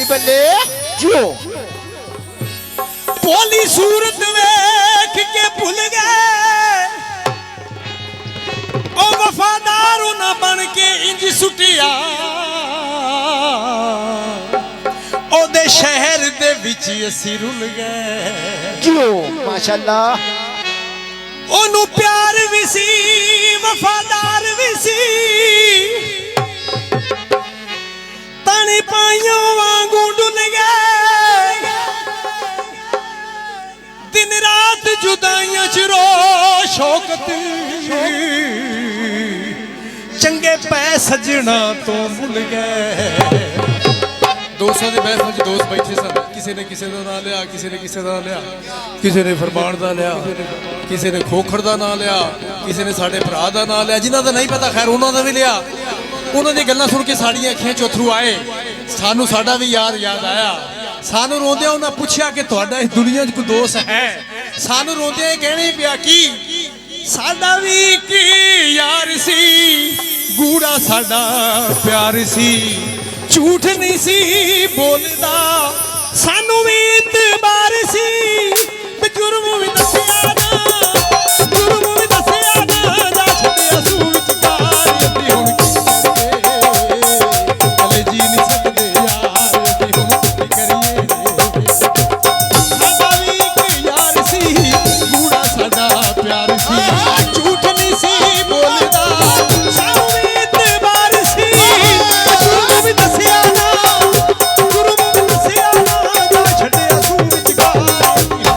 बल्ले जो भोली सूरत वेख के भुल गए ओ वफादार ना बन के इंज सुटिया ओदे शहर दे विच असी रुल गए जो माशाअल्लाह ओनू प्यार भी सी वफादार भी सी तानी पाइयों वांगू डुल गए दिन रात जुदाइयां च रो शौकत चंगे पै सजना तो भुल गए दोस्तों के महफिल च दोस्त बैठे सन किसी ने किसी का नाम लिया किसी ने किसी का लिया किसी ने फरमान का लिया किसी ने खोखर का नाम लिया किसी ने साढ़े भरा का नाम लिया जिन्हों का नहीं पता खैर उन्होंने भी लिया उन्होंने गल्लां सुन के साड़ियां अखियां चों अथरू आए सानू साडा भी याद आया सानू रोंदियां उन्हें पूछा कि तुहाडा इस दुनिया च कोई दोस्त है सानू रोंदियां कहने पिया कि साडा भी एक यार सी गूढ़ा साडा प्यार सी झूठ नहीं सी बोलदा सानू भी इतबार सी जुर्म भी दसिया ना जुर्म भी दसिया ना जा छड्डिया सूर चिकार अद्धी हुण की करिए कले जी नहीं सकदे यार अद्धी हुण की करिए साडा भी एक यार सी गूढ़ा साडा प्यार सी झूठ नहीं सी बोलदा सानू भी इतबार सी जुर्म भी दसिया ना जुर्म भी दसिया ना जा छड्डिया सूर चिकार करिए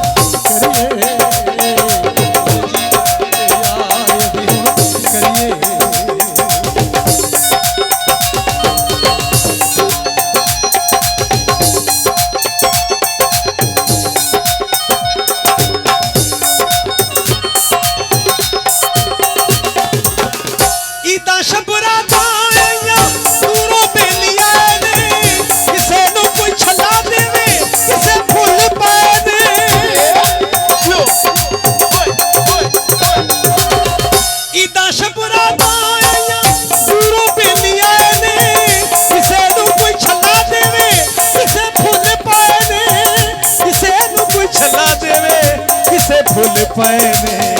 ईदा शबरा दाइया दूरों बेलिया ने किसे नु कोई छला देवे किसे फुल पाए दे ईदा शबरा दाइया दूरों बेलिया ने किसे नु कोई छला देवे किसे फुल पाए दे किसे नु कोई छला देवे किसे फुल पाए दे